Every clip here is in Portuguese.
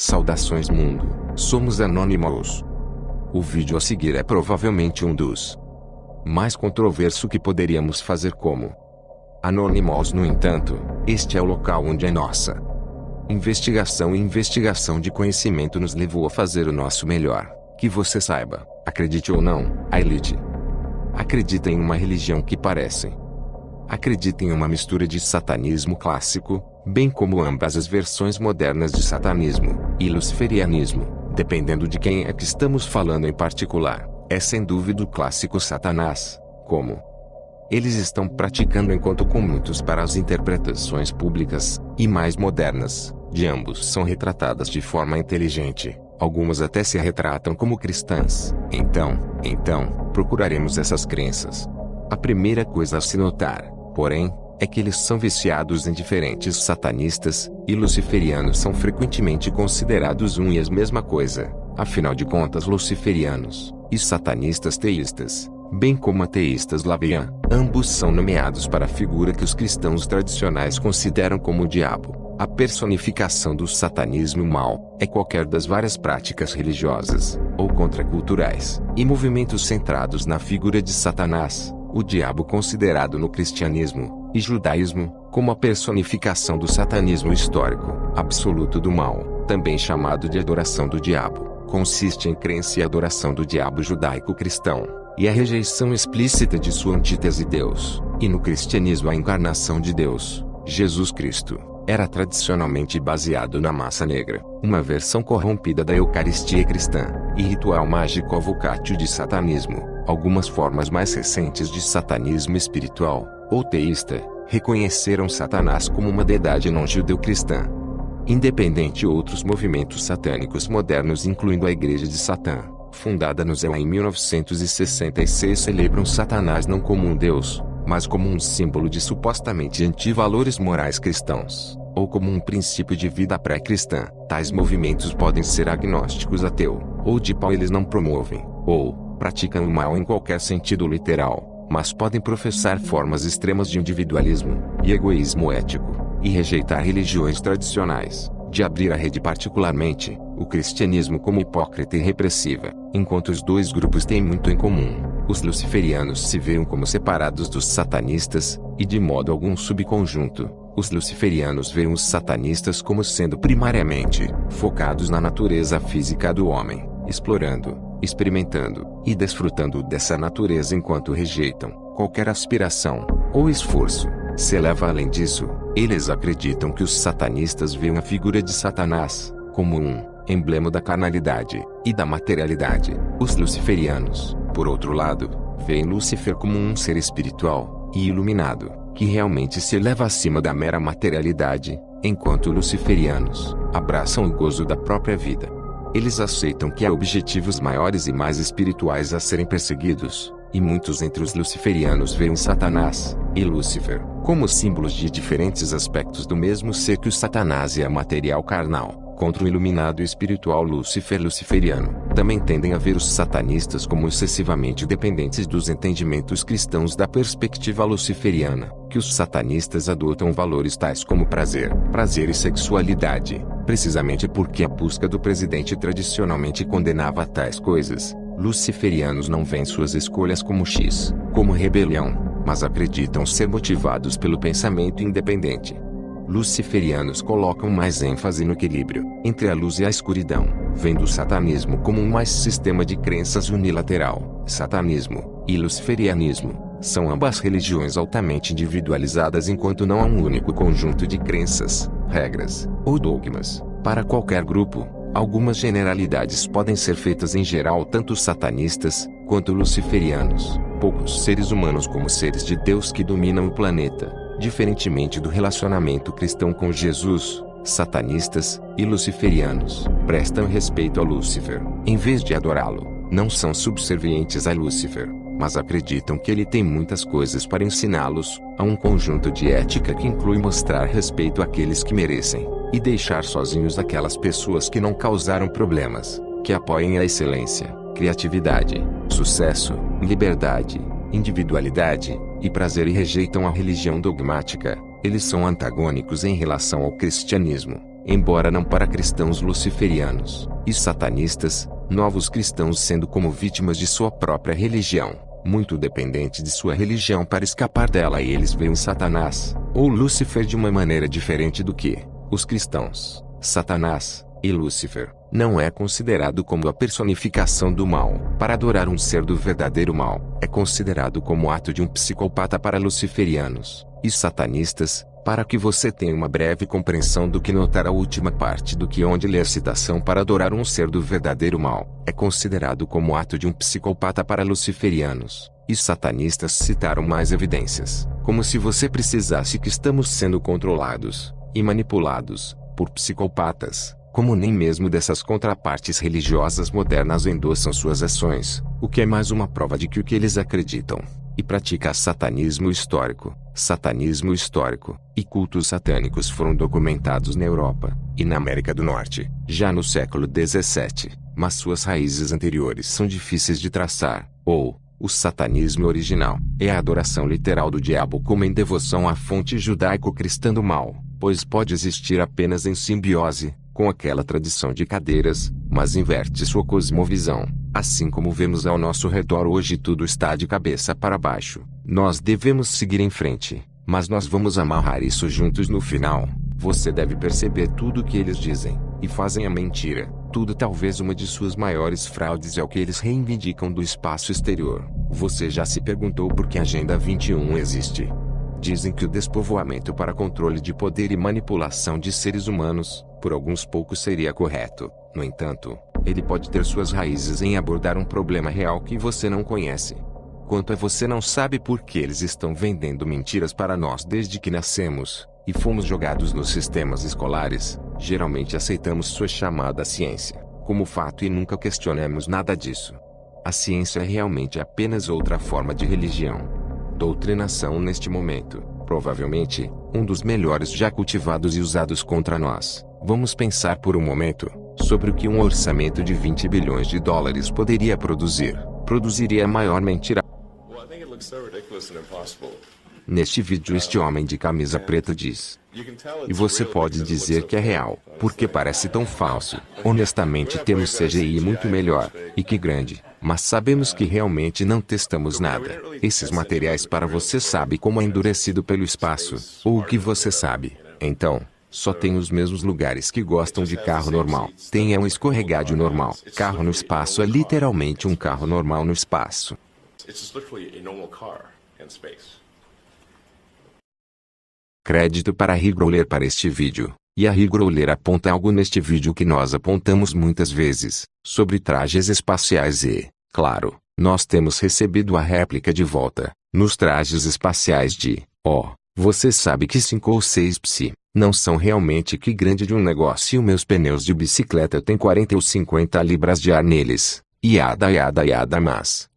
Saudações mundo, somos Anonymous. O vídeo a seguir é provavelmente um dos mais controverso que poderíamos fazer como Anonymous. No entanto, este é o local onde a nossa investigação e investigação de conhecimento nos levou a fazer o nosso melhor. Que você saiba, acredite ou não, a elite acredita em uma religião que parece acredita em uma mistura de satanismo clássico, bem como ambas as versões modernas de satanismo e luciferianismo, dependendo de quem é que estamos falando em particular. É sem dúvida o clássico Satanás, como eles estão praticando, enquanto com muitos para as interpretações públicas e mais modernas de ambos são retratadas de forma inteligente. Algumas até se retratam como cristãs. Então, procuraremos essas crenças. A primeira coisa a se notar, porém, é que eles são viciados em diferentes. Satanistas e luciferianos são frequentemente considerados um e a mesma coisa. Afinal de contas, luciferianos e satanistas teístas, bem como ateístas Labian, ambos são nomeados para a figura que os cristãos tradicionais consideram como o diabo. A personificação do satanismo mal é qualquer das várias práticas religiosas ou contraculturais e movimentos centrados na figura de Satanás, o diabo, considerado no cristianismo e judaísmo como a personificação do satanismo histórico absoluto do mal, também chamado de adoração do diabo. Consiste em crença e adoração do diabo judaico-cristão e a rejeição explícita de sua antítese Deus. E no cristianismo, a encarnação de Deus, Jesus Cristo, era tradicionalmente baseado na massa negra, uma versão corrompida da Eucaristia cristã, e ritual mágico vocátil de satanismo. Algumas formas mais recentes de satanismo espiritual, ou teísta, reconheceram Satanás como uma deidade não judeu-cristã. Independente, outros movimentos satânicos modernos, incluindo a Igreja de Satã, fundada no Zéu em 1966, celebram Satanás não como um deus, mas como um símbolo de supostamente antivalores morais cristãos, ou como um princípio de vida pré-cristã. Tais movimentos podem ser agnósticos, ateu, ou de pau. Eles não promovem, ou praticam o mal em qualquer sentido literal, mas podem professar formas extremas de individualismo e egoísmo ético, e rejeitar religiões tradicionais, de abrir a rede, particularmente o cristianismo, como hipócrita e repressiva. Enquanto os dois grupos têm muito em comum, os luciferianos se veem como separados dos satanistas, e de modo algum subconjunto. Os luciferianos veem os satanistas como sendo primariamente focados na natureza física do homem, explorando, experimentando e desfrutando dessa natureza, enquanto rejeitam qualquer aspiração ou esforço se eleva além disso. Eles acreditam que os satanistas veem a figura de Satanás como um emblema da carnalidade e da materialidade. Os luciferianos, por outro lado, veem Lúcifer como um ser espiritual e iluminado, que realmente se eleva acima da mera materialidade, enquanto luciferianos abraçam o gozo da própria vida. Eles aceitam que há objetivos maiores e mais espirituais a serem perseguidos, e muitos entre os luciferianos veem Satanás e Lúcifer como símbolos de diferentes aspectos do mesmo ser que o Satanás e a material carnal. Contra o iluminado e espiritual Lúcifer luciferiano, também tendem a ver os satanistas como excessivamente dependentes dos entendimentos cristãos da perspectiva luciferiana, que os satanistas adotam valores tais como prazer e sexualidade, precisamente porque a busca do presidente tradicionalmente condenava tais coisas. Luciferianos não veem suas escolhas como rebelião, mas acreditam ser motivados pelo pensamento independente. Luciferianos colocam mais ênfase no equilíbrio entre a luz e a escuridão, vendo o satanismo como um mais sistema de crenças unilateral. Satanismo e luciferianismo são ambas religiões altamente individualizadas, enquanto não há um único conjunto de crenças, regras ou dogmas para qualquer grupo. Algumas generalidades podem ser feitas em geral, tanto satanistas quanto luciferianos. Poucos seres humanos como seres de Deus que dominam o planeta. Diferentemente do relacionamento cristão com Jesus, satanistas e luciferianos prestam respeito a Lúcifer, em vez de adorá-lo. Não são subservientes a Lúcifer, mas acreditam que ele tem muitas coisas para ensiná-los. Há um conjunto de ética que inclui mostrar respeito àqueles que merecem, e deixar sozinhos aquelas pessoas que não causaram problemas, que apoiem a excelência, criatividade, sucesso, liberdade, individualidade e prazer, e rejeitam a religião dogmática. Eles são antagônicos em relação ao cristianismo, embora não para cristãos luciferianos e satanistas, novos cristãos sendo como vítimas de sua própria religião, muito dependente de sua religião para escapar dela, e eles veem Satanás, ou Lúcifer, de uma maneira diferente do que os cristãos. Satanás e Lúcifer não é considerado como a personificação do mal. Para adorar um ser do verdadeiro mal, é considerado como ato de um psicopata para luciferianos e satanistas. Para que você tenha uma breve compreensão do que notar a última parte do que onde lê a citação para adorar um ser do verdadeiro mal, é considerado como ato de um psicopata para luciferianos e satanistas. Citaram mais evidências, como se você precisasse que estamos sendo controlados e manipulados por psicopatas, como nem mesmo dessas contrapartes religiosas modernas endossam suas ações, o que é mais uma prova de que o que eles acreditam e pratica satanismo histórico e cultos satânicos foram documentados na Europa e na América do Norte, já no século XVII, mas suas raízes anteriores são difíceis de traçar. Ou, o satanismo original é a adoração literal do diabo como em devoção à fonte judaico-cristã do mal, pois pode existir apenas em simbiose com aquela tradição de cadeiras, mas inverte sua cosmovisão. Assim como vemos ao nosso redor hoje, tudo está de cabeça para baixo. Nós devemos seguir em frente, mas nós vamos amarrar isso juntos no final. Você deve perceber tudo o que eles dizem e fazem a mentira. Tudo. Talvez uma de suas maiores fraudes é o que eles reivindicam do espaço exterior. Você já se perguntou por que a Agenda 21 existe? Dizem que o despovoamento para controle de poder e manipulação de seres humanos, por alguns poucos, seria correto. No entanto, ele pode ter suas raízes em abordar um problema real que você não conhece. Quanto a você não sabe por que eles estão vendendo mentiras para nós desde que nascemos e fomos jogados nos sistemas escolares, geralmente aceitamos sua chamada ciência como fato e nunca questionamos nada disso. A ciência é realmente apenas outra forma de religião. Doutrinação neste momento, provavelmente, um dos melhores já cultivados e usados contra nós. Vamos pensar por um momento sobre o que um orçamento de 20 bilhões de dólares poderia produzir. Produziria a maior mentira. Neste vídeo, este homem de camisa preta diz: e você pode dizer que é real, porque parece tão falso. Honestamente, temos CGI muito melhor, e que grande, mas sabemos que realmente não testamos nada. Esses materiais para você sabe como é endurecido pelo espaço, ou o que você sabe. Então, só tem os mesmos lugares que gostam de carro normal. Tem um escorregadio normal. Carro no espaço é literalmente um carro normal no espaço. Crédito para a Rigrowler para este vídeo. E a Rigrowler aponta algo neste vídeo que nós apontamos muitas vezes, sobre trajes espaciais e, claro, nós temos recebido a réplica de volta, nos trajes espaciais de, você sabe que 5 ou 6 psi, não são realmente que grande de um negócio, e meus pneus de bicicleta têm 40 ou 50 libras de ar neles, yada,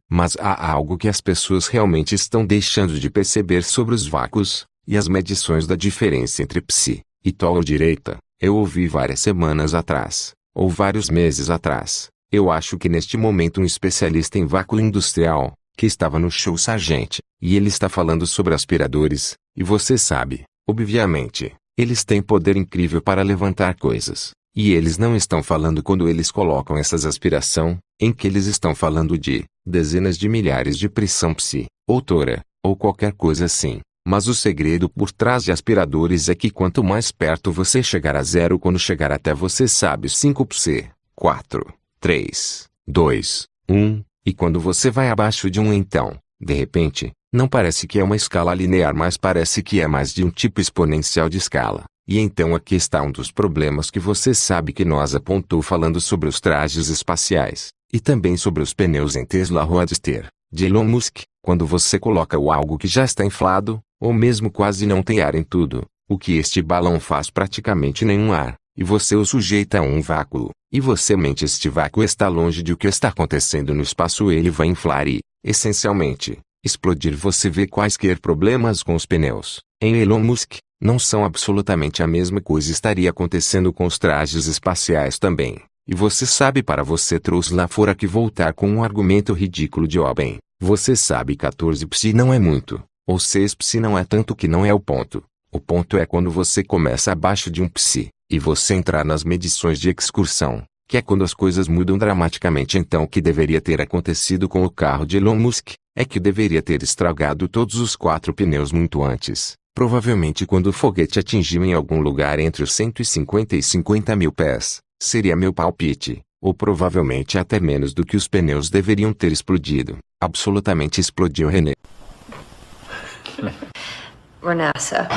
mas há algo que as pessoas realmente estão deixando de perceber sobre os vácuos e as medições da diferença entre psi e tolo direita. Eu ouvi várias semanas atrás, ou vários meses atrás, eu acho que neste momento um especialista em vácuo industrial, que estava no show Sargent, e ele está falando sobre aspiradores, e você sabe, obviamente, eles têm poder incrível para levantar coisas, e eles não estão falando quando eles colocam essas aspiração, em que eles estão falando de dezenas de milhares de pressão psi, ou tora, ou qualquer coisa assim. Mas o segredo por trás de aspiradores é que quanto mais perto você chegar a zero, quando chegar até você sabe 5 psi, 4, 3, 2, 1, e quando você vai abaixo de 1, então, de repente, não parece que é uma escala linear, mas parece que é mais de um tipo exponencial de escala. E então aqui está um dos problemas que você sabe que nós apontou falando sobre os trajes espaciais, e também sobre os pneus em Tesla Roadster, de Elon Musk. Quando você coloca algo que já está inflado, ou mesmo quase não tem ar em tudo, o que este balão faz praticamente nenhum ar, e você o sujeita a um vácuo, e você mente este vácuo está longe de o que está acontecendo no espaço, ele vai inflar e, essencialmente, explodir. Você vê quaisquer problemas com os pneus em Elon Musk, não são absolutamente a mesma coisa estaria acontecendo com os trajes espaciais também. E você sabe, para você trouxe lá fora que voltar com um argumento ridículo de bem, você sabe 14 psi não é muito, ou 6 psi não é tanto, que não é o ponto. O ponto é quando você começa abaixo de 1 psi, E você entrar nas medições de excursão, que é quando as coisas mudam dramaticamente. Então o que deveria ter acontecido com o carro de Elon Musk, é que deveria ter estragado todos os 4 pneus muito antes. Provavelmente quando o foguete atingiu em algum lugar entre os 150 e 50 mil pés, seria meu palpite, ou provavelmente até menos do que os pneus deveriam ter explodido. Absolutamente explodiu, René. We're NASA.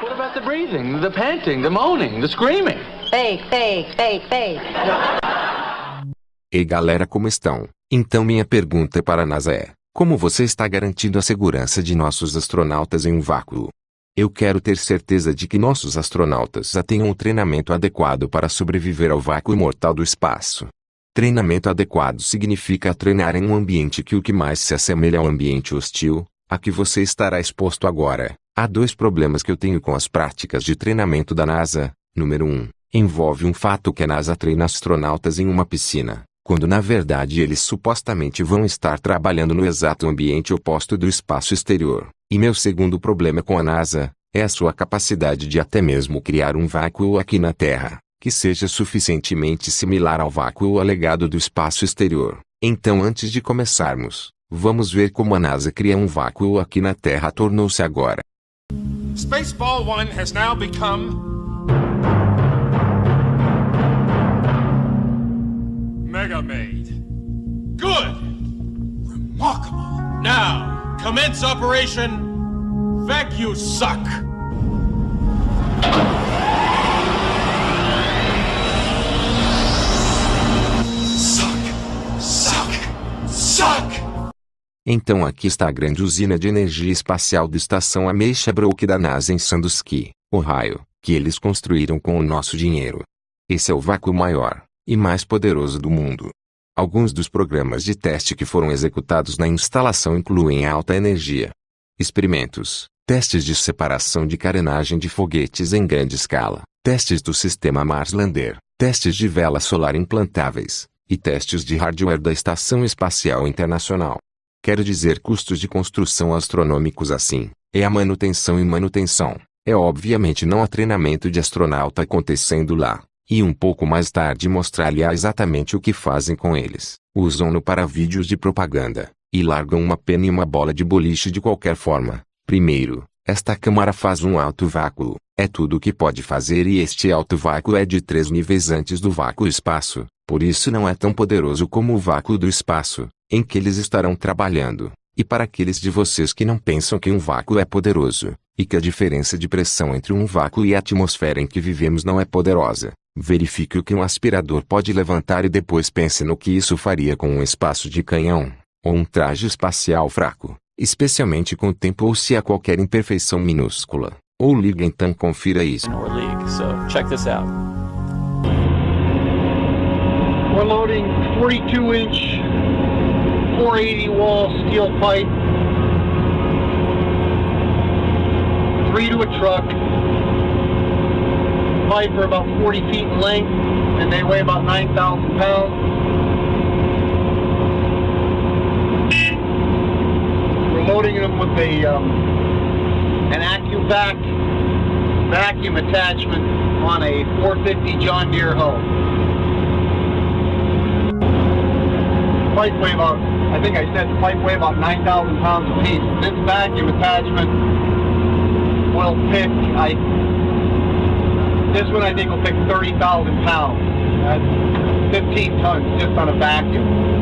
What about the breathing, the panting, the moaning, the screaming? Fake, fake, fake, fake. Ei galera, como estão? Então minha pergunta para a NASA é: como você está garantindo a segurança de nossos astronautas em um vácuo? Eu quero ter certeza de que nossos astronautas já tenham o treinamento adequado para sobreviver ao vácuo mortal do espaço. Treinamento adequado significa treinar em um ambiente que o que mais se assemelha ao ambiente hostil, a que você estará exposto agora. Há 2 problemas que eu tenho com as práticas de treinamento da NASA. Número 1. Envolve um fato que a NASA treina astronautas em uma piscina, quando na verdade eles supostamente vão estar trabalhando no exato ambiente oposto do espaço exterior. E meu segundo problema com a NASA é a sua capacidade de até mesmo criar um vácuo aqui na Terra, que seja suficientemente similar ao vácuo alegado do espaço exterior. Então antes de começarmos, vamos ver como a NASA cria um vácuo aqui na Terra tornou-se agora. Spaceball 1 has now become Mega Made. Good! Remarkable! Now, commence Operation Vacuum Suck! Suck! Suck! Suck! Então aqui está a grande usina de energia espacial da estação Ameixa Brook da NASA em Sandusky, Ohio, que eles construíram com o nosso dinheiro. Esse é o vácuo maior e mais poderoso do mundo. Alguns dos programas de teste que foram executados na instalação incluem alta energia, experimentos, testes de separação de carenagem de foguetes em grande escala, testes do sistema Mars Lander, testes de velas solar implantáveis, e testes de hardware da Estação Espacial Internacional. Quero dizer custos de construção astronômicos assim, é a manutenção e manutenção, é obviamente não há treinamento de astronauta acontecendo lá, e um pouco mais tarde mostrar-lhe exatamente o que fazem com eles. Usam-no para vídeos de propaganda, e largam uma pena e uma bola de boliche de qualquer forma. Primeiro, esta câmara faz um alto vácuo, é tudo o que pode fazer e este alto vácuo é de 3 níveis antes do vácuo espaço, por isso não é tão poderoso como o vácuo do espaço, em que eles estarão trabalhando. E para aqueles de vocês que não pensam que um vácuo é poderoso, e que a diferença de pressão entre um vácuo e a atmosfera em que vivemos não é poderosa, verifique o que um aspirador pode levantar e depois pense no que isso faria com um espaço de canhão, ou um traje espacial fraco, especialmente com o tempo ou se há qualquer imperfeição minúscula. Ou liga então confira isso. We're loading 42-inch 480 wall steel pipe, 3 to a truck. Pipe are about 40 feet in length, and they weigh about 9,000 pounds. We're loading them with an AccuVac vacuum attachment on a 450 John Deere hoe. Pipe weigh about, I think I said the pipe weigh about 9,000 pounds apiece. This vacuum attachment will pick, this one I think will pick 30,000 pounds. That's 15 tons just on a vacuum.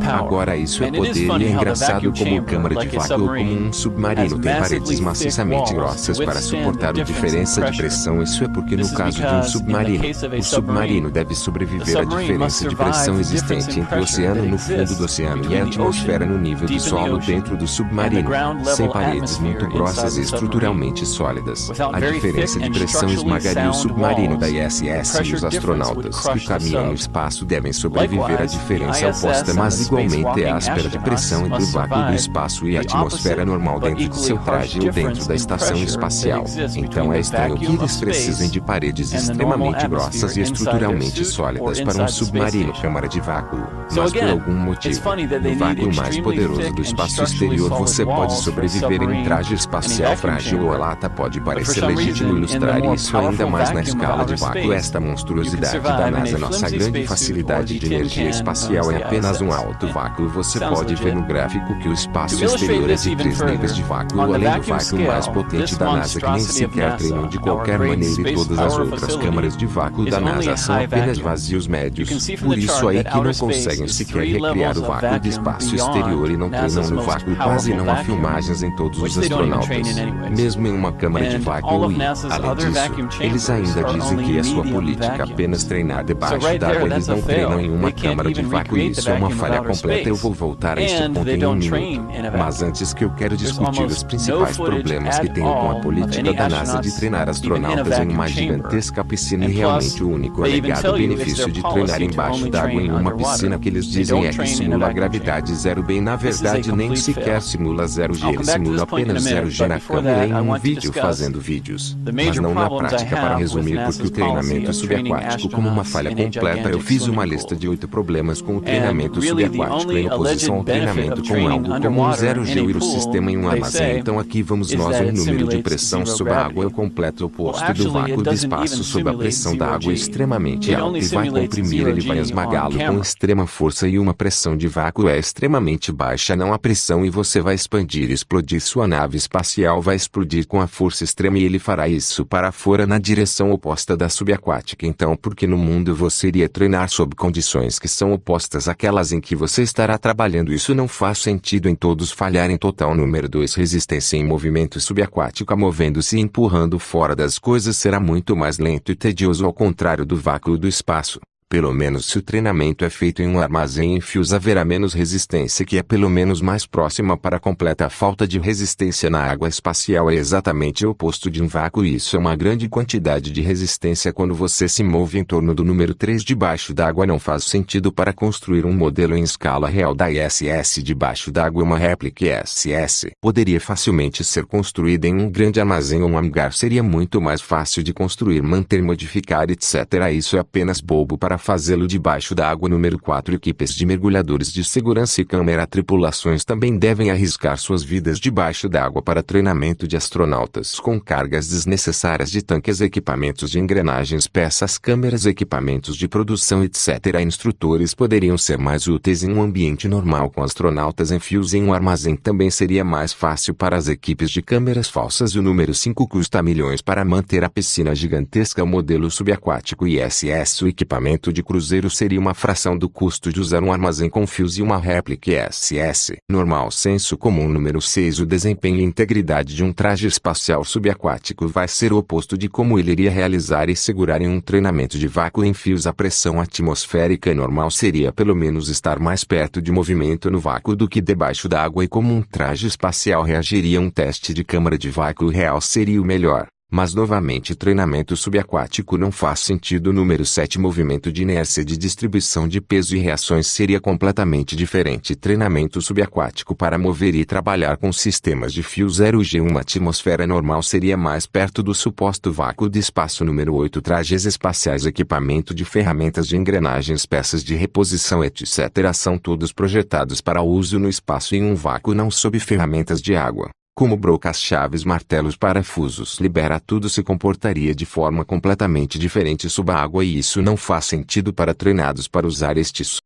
Agora isso é poder e é engraçado como câmara de vácuo ou como um submarino tem paredes maciçamente grossas para suportar a diferença de pressão. Isso é porque no caso de um submarino, o submarino deve sobreviver à diferença de pressão existente entre o oceano no fundo do oceano e a atmosfera no nível do solo dentro do submarino, sem paredes muito grossas e estruturalmente sólidas. A diferença de pressão esmagaria o submarino da ISS e os astronautas que caminham no espaço devem sobreviver à diferença oposta, mas igualmente áspera de pressão entre o vácuo do espaço e a atmosfera normal dentro de seu traje ou dentro da estação espacial. Então é estranho que eles precisem de paredes extremamente grossas e estruturalmente sólidas para um submarino câmara de vácuo. Mas por algum motivo, no vácuo mais poderoso do espaço exterior você pode sobreviver em um traje espacial frágil ou a lata pode parecer legítimo ilustrar isso ainda mais na escala de vácuo. Esta monstruosidade da NASA, nossa grande facilidade de energia espacial é apenas um alto vácuo. Você pode ver no gráfico que o espaço exterior é de 3 níveis de vácuo, além do vácuo mais potente da NASA que nem sequer treinam de qualquer maneira e todas as outras câmaras de vácuo da NASA são apenas vazios médios. Por isso aí que não conseguem sequer recriar o vácuo do espaço exterior e não treinam no vácuo. Quase não há filmagens em todos os astronautas, mesmo em uma câmara de vácuo e, além disso, eles ainda dizem que é sua política apenas treinar debaixo d'água. Eles não treinam em uma câmara de vácuo e isso é uma falha completa. Eu vou voltar a este ponto em um minuto. Mas antes que eu quero discutir os principais problemas que tenho com a política da NASA de treinar astronautas em uma gigantesca piscina e realmente o único alegado benefício de treinar embaixo d'água em uma piscina que eles dizem é que simula a gravidade zero. Bem, na verdade nem sequer simula 0G, ele simula apenas 0G na câmera em um vídeo fazendo vídeos. Mas não na prática. Para resumir, porque o treinamento subaquático como uma falha completa, eu fiz uma lista de 8 problemas com o treinamento subaquático em oposição ao treinamento com algo como um 0G e o sistema em um armazém. Então aqui vamos nós um número de pressão sob a água é o completo oposto do vácuo do espaço sob a pressão da água é extremamente alta e vai comprimir, ele vai esmagá-lo com extrema força e uma pressão de vácuo é extremamente baixa, não há pressão e você vai expandir e explodir, sua nave espacial vai explodir com a força extrema e ele fará isso para fora na direção oposta da subaquática. Então por que no mundo você iria treinar sob condições que são opostas àquelas em que você estará trabalhando? Isso não faz sentido em todos falharem total. Número 2, resistência em movimento subaquático. Movendo-se e empurrando fora das coisas será muito mais lento e tedioso ao contrário do vácuo do espaço. Pelo menos se o treinamento é feito em um armazém em fios haverá menos resistência, que é pelo menos mais próxima para a completa falta de resistência na água espacial. É exatamente o oposto de um vácuo e isso é uma grande quantidade de resistência quando você se move em torno do número 3 debaixo d'água. Não faz sentido para construir um modelo em escala real da ISS debaixo d'água. Uma réplica ISS poderia facilmente ser construída em um grande armazém ou um hangar. Seria muito mais fácil de construir, manter, modificar, etc. Isso é apenas bobo para fazê-lo debaixo da água. Número 4, equipes de mergulhadores de segurança e câmera. Tripulações também devem arriscar suas vidas debaixo da água para treinamento de astronautas com cargas desnecessárias de tanques, equipamentos de engrenagens, peças, câmeras, equipamentos de produção, etc. Instrutores poderiam ser mais úteis em um ambiente normal com astronautas em fios em um armazém. Também seria mais fácil para as equipes de câmeras falsas. E o número 5, custa milhões para manter a piscina gigantesca. O modelo subaquático ISS, o equipamento de cruzeiro seria uma fração do custo de usar um armazém com fios e uma réplica ISS. Normal senso comum. Número 6, o desempenho e integridade de um traje espacial subaquático vai ser o oposto de como ele iria realizar e segurar em um treinamento de vácuo em fios. A pressão atmosférica normal seria pelo menos estar mais perto de movimento no vácuo do que debaixo da água e como um traje espacial reagiria. Um teste de câmara de vácuo real seria o melhor. Mas novamente treinamento subaquático não faz sentido. Número 7, movimento de inércia de distribuição de peso e reações seria completamente diferente. Treinamento subaquático para mover e trabalhar com sistemas de fio 0G. Uma atmosfera normal seria mais perto do suposto vácuo de espaço. Número 8, trajes espaciais, equipamento de ferramentas de engrenagens, peças de reposição, etc. São todos projetados para uso no espaço em um vácuo, não sob ferramentas de água. Como brocas, chaves, martelos, parafusos, libera tudo, se comportaria de forma completamente diferente sob a água, e isso não faz sentido para treinados para usar estes.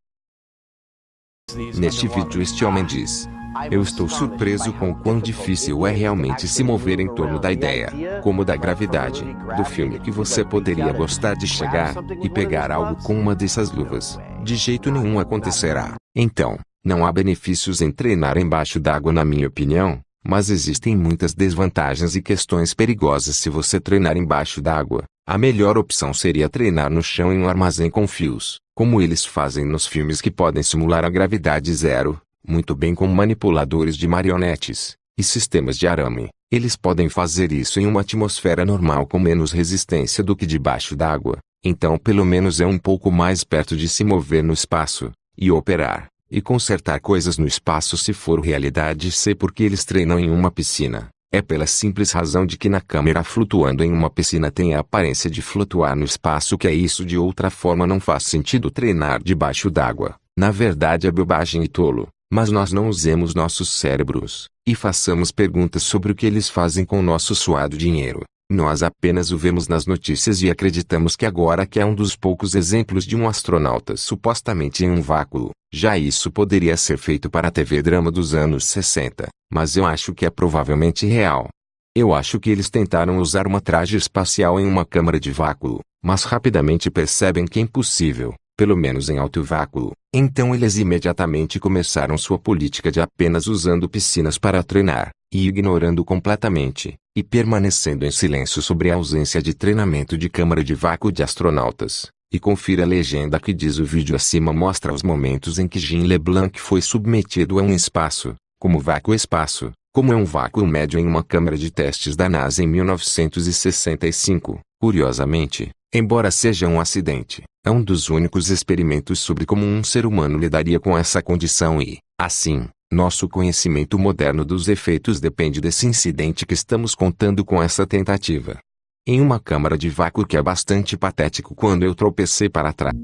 Neste vídeo este homem diz: eu estou surpreso com o quão difícil é realmente se mover em torno da ideia, como da gravidade, do filme, que você poderia gostar de chegar e pegar algo com uma dessas luvas. De jeito nenhum acontecerá. Então, não há benefícios em treinar embaixo d'água, na minha opinião, mas existem muitas desvantagens e questões perigosas se você treinar embaixo d'água. A melhor opção seria treinar no chão em um armazém com fios, como eles fazem nos filmes, que podem simular a gravidade zero muito bem com manipuladores de marionetes e sistemas de arame. Eles podem fazer isso em uma atmosfera normal com menos resistência do que debaixo d'água, então pelo menos é um pouco mais perto de se mover no espaço, e operar, e consertar coisas no espaço se for realidade. Sei porque eles treinam em uma piscina. É pela simples razão de que na câmera flutuando em uma piscina tem a aparência de flutuar no espaço, que é isso, de outra forma não faz sentido treinar debaixo d'água. Na verdade é bobagem e tolo. Mas nós não usemos nossos cérebros, e façamos perguntas sobre o que eles fazem com nosso suado dinheiro. Nós apenas o vemos nas notícias e acreditamos que agora que é um dos poucos exemplos de um astronauta supostamente em um vácuo. Já isso poderia ser feito para a TV drama dos anos 60, mas eu acho que é provavelmente real. Eu acho que eles tentaram usar uma traje espacial em uma câmara de vácuo, mas rapidamente percebem que é impossível. Pelo menos em alto vácuo. Então eles imediatamente começaram sua política de apenas usando piscinas para treinar, e ignorando completamente, e permanecendo em silêncio sobre a ausência de treinamento de câmara de vácuo de astronautas. E confira a legenda que diz: o vídeo acima mostra os momentos em que Jean LeBlanc foi submetido a um espaço, como vácuo espaço, como é um vácuo médio em uma câmara de testes da NASA em 1965. Curiosamente, embora seja um acidente, é um dos únicos experimentos sobre como um ser humano lidaria com essa condição e, assim, nosso conhecimento moderno dos efeitos depende desse incidente que estamos contando com essa tentativa. Em uma câmara de vácuo, que é bastante patético quando eu tropecei para trás.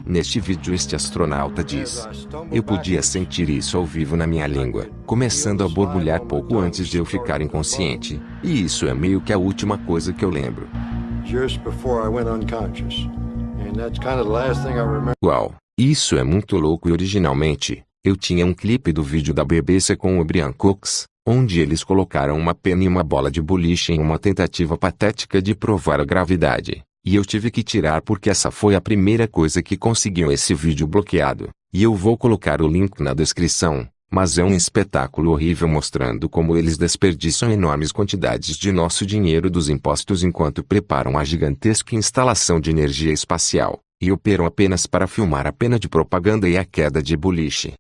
Neste vídeo este astronauta diz: eu podia sentir isso ao vivo na minha língua, começando a borbulhar pouco antes de eu ficar inconsciente, e isso é meio que a última coisa que eu lembro. Uau, isso é muito louco. E originalmente, eu tinha um clipe do vídeo da BBC com o Brian Cox, onde eles colocaram uma pena e uma bola de boliche em uma tentativa patética de provar a gravidade. E eu tive que tirar porque essa foi a primeira coisa que conseguiu esse vídeo bloqueado. E eu vou colocar o link na descrição. Mas é um espetáculo horrível mostrando como eles desperdiçam enormes quantidades de nosso dinheiro dos impostos enquanto preparam a gigantesca instalação de energia espacial, e operam apenas para filmar a pena de propaganda e a queda de boliche.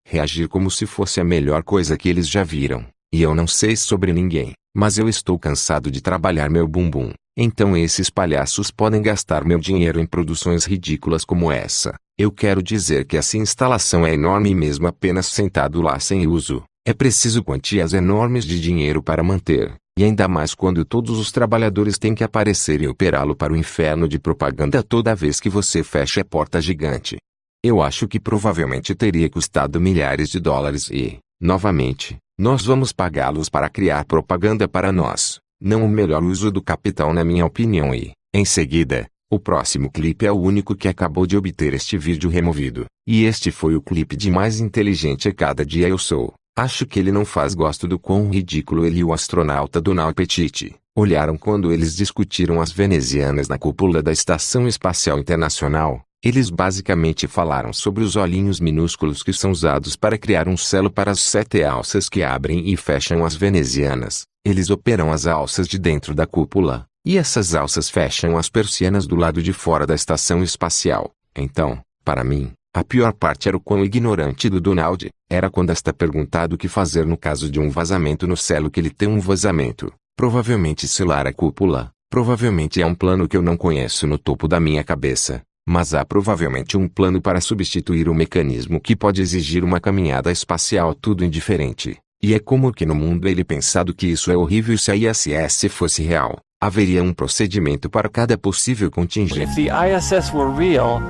Reagir como se fosse a melhor coisa que eles já viram. E eu não sei sobre ninguém, mas eu estou cansado de trabalhar meu bumbum. Então esses palhaços podem gastar meu dinheiro em produções ridículas como essa. Eu quero dizer que essa instalação é enorme e mesmo apenas sentado lá sem uso, é preciso quantias enormes de dinheiro para manter, e ainda mais quando todos os trabalhadores têm que aparecer e operá-lo para o inferno de propaganda toda vez que você fecha a porta gigante. Eu acho que provavelmente teria custado milhares de dólares e, novamente, nós vamos pagá-los para criar propaganda para nós. Não o melhor uso do capital, na minha opinião. E, em seguida, o próximo clipe é o único que acabou de obter este vídeo removido. E este foi o clipe de mais inteligente a cada dia eu sou. Acho que ele não faz gosto do quão ridículo ele e o astronauta Donald Pettit olharam quando eles discutiram as venezianas na cúpula da Estação Espacial Internacional. Eles basicamente falaram sobre os olhinhos minúsculos que são usados para criar um selo para as 7 alças que abrem e fecham as venezianas. Eles operam as alças de dentro da cúpula, e essas alças fecham as persianas do lado de fora da estação espacial. Então, para mim, a pior parte era o quão ignorante do Donald era quando está perguntado o que fazer no caso de um vazamento no selo, que ele tem um vazamento. Provavelmente selar a cúpula. Provavelmente é um plano que eu não conheço no topo da minha cabeça. Mas há provavelmente um plano para substituir o mecanismo que pode exigir uma caminhada espacial, tudo indiferente. E é como que no mundo ele pensado que isso é horrível. Se a ISS fosse real, haveria um procedimento para cada possível contingência. If the ISS were real,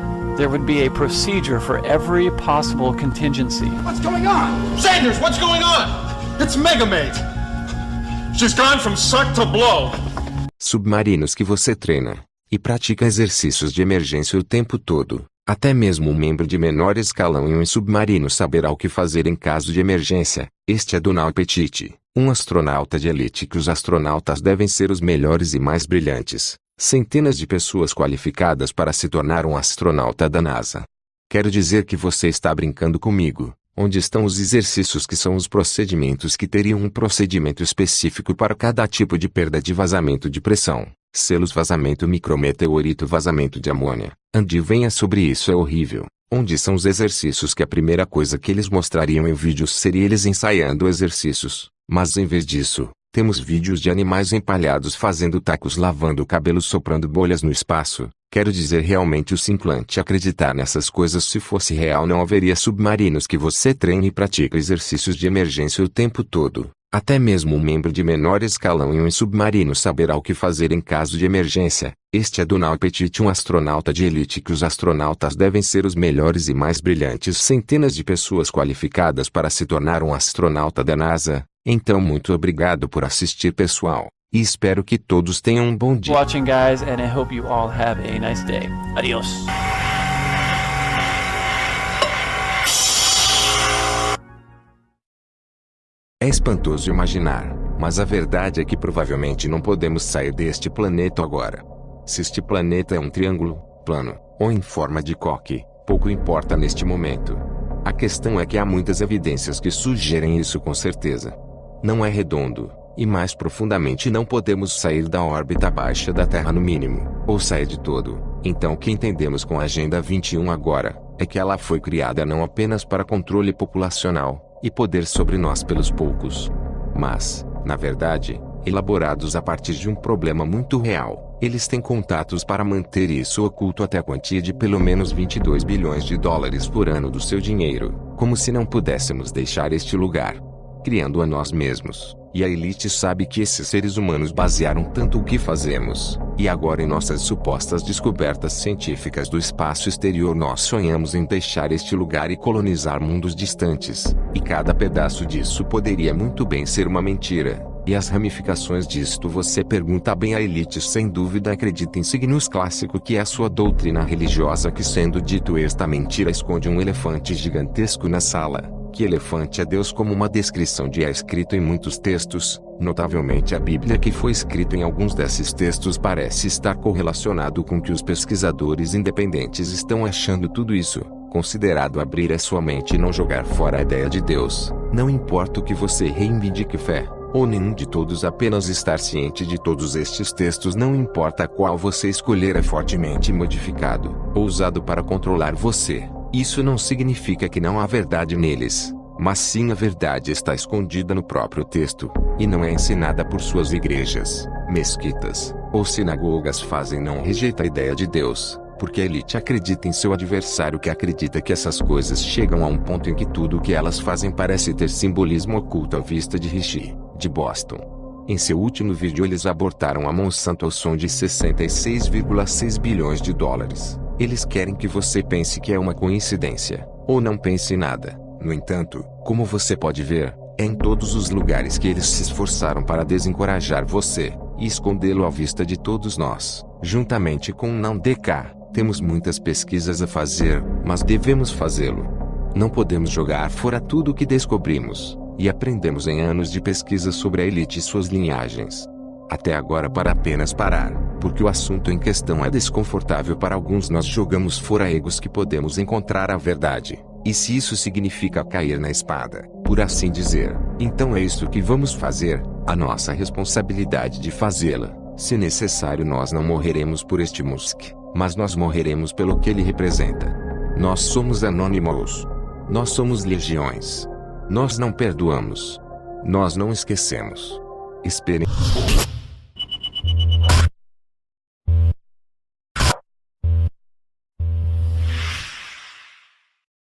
there would be a procedure for every possible contingency. What's going on? Sanders, what's going on? It's Megamaid. She's gone from suck to blow. Submarinos que você treina e pratica exercícios de emergência o tempo todo. Até mesmo um membro de menor escalão em um submarino saberá o que fazer em caso de emergência. Este é Donald Pettit, um astronauta de elite que os astronautas devem ser os melhores e mais brilhantes. Centenas de pessoas qualificadas para se tornar um astronauta da NASA. Quero dizer que você está brincando comigo. Onde estão os exercícios que são os procedimentos que teriam um procedimento específico para cada tipo de perda de vazamento de pressão? Selos, vazamento micrometeorito, vazamento de amônia. Andy, venha sobre isso, é horrível. Onde são os exercícios que a primeira coisa que eles mostrariam em vídeos seria eles ensaiando exercícios? Mas em vez disso, temos vídeos de animais empalhados fazendo tacos, lavando o cabelo, soprando bolhas no espaço. Quero dizer, realmente o simplante acreditar nessas coisas. Se fosse real, não haveria submarinos que você treine e pratica exercícios de emergência o tempo todo. Até mesmo um membro de menor escalão em um submarino saberá o que fazer em caso de emergência. Este é Donald Pettit, um astronauta de elite que os astronautas devem ser os melhores e mais brilhantes. Centenas de pessoas qualificadas para se tornar um astronauta da NASA. Então, muito obrigado por assistir, pessoal. E espero que todos tenham um bom dia. Watching, guys, and I hope you all have a nice day. Adios. É espantoso imaginar, mas a verdade é que provavelmente não podemos sair deste planeta agora. Se este planeta é um triângulo, plano, ou em forma de coque, pouco importa neste momento. A questão é que há muitas evidências que sugerem isso com certeza. Não é redondo, e mais profundamente não podemos sair da órbita baixa da Terra no mínimo, ou sair de todo. Então o que entendemos com a Agenda 21 agora, é que ela foi criada não apenas para controle populacional, e poder sobre nós pelos poucos, mas, na verdade, elaborados a partir de um problema muito real. Eles têm contatos para manter isso oculto até a quantia de pelo menos 22 bilhões de dólares por ano do seu dinheiro, como se não pudéssemos deixar este lugar, criando a nós mesmos. E a elite sabe que esses seres humanos basearam tanto o que fazemos, e agora em nossas supostas descobertas científicas do espaço exterior nós sonhamos em deixar este lugar e colonizar mundos distantes, e cada pedaço disso poderia muito bem ser uma mentira. E as ramificações disto, você pergunta bem, a elite sem dúvida acredita em signos clássico, que é a sua doutrina religiosa, que sendo dito esta mentira esconde um elefante gigantesco na sala. Que elefante é Deus, como uma descrição de é escrito em muitos textos, notavelmente a Bíblia, que foi escrito em alguns desses textos, parece estar correlacionado com o que os pesquisadores independentes estão achando. Tudo isso, considerado abrir a sua mente e não jogar fora a ideia de Deus. Não importa o que você reivindique fé, ou nenhum de todos, apenas estar ciente de todos estes textos, não importa qual você escolher, é fortemente modificado, ou usado para controlar você. Isso não significa que não há verdade neles, mas sim a verdade está escondida no próprio texto, e não é ensinada por suas igrejas, mesquitas, ou sinagogas. Não rejeita a ideia de Deus, porque a elite acredita em seu adversário, que acredita que essas coisas chegam a um ponto em que tudo o que elas fazem parece ter simbolismo oculto à vista. De Rishi, de Boston. Em seu último vídeo eles abortaram a Monsanto ao som de 66,6 bilhões de dólares. Eles querem que você pense que é uma coincidência, ou não pense em nada. No entanto, como você pode ver, é em todos os lugares que eles se esforçaram para desencorajar você, e escondê-lo à vista de todos nós. Juntamente com o não DK, temos muitas pesquisas a fazer, mas devemos fazê-lo. Não podemos jogar fora tudo o que descobrimos, e aprendemos em anos de pesquisa sobre a elite e suas linhagens. Até agora, para apenas parar, porque o assunto em questão é desconfortável para alguns, nós jogamos fora egos que podemos encontrar a verdade. E se isso significa cair na espada, por assim dizer, então é isso que vamos fazer, a nossa responsabilidade de fazê-la. Se necessário, nós não morreremos por este Musk, mas nós morreremos pelo que ele representa. Nós somos Anonymous. Nós somos legiões. Nós não perdoamos. Nós não esquecemos. Esperem.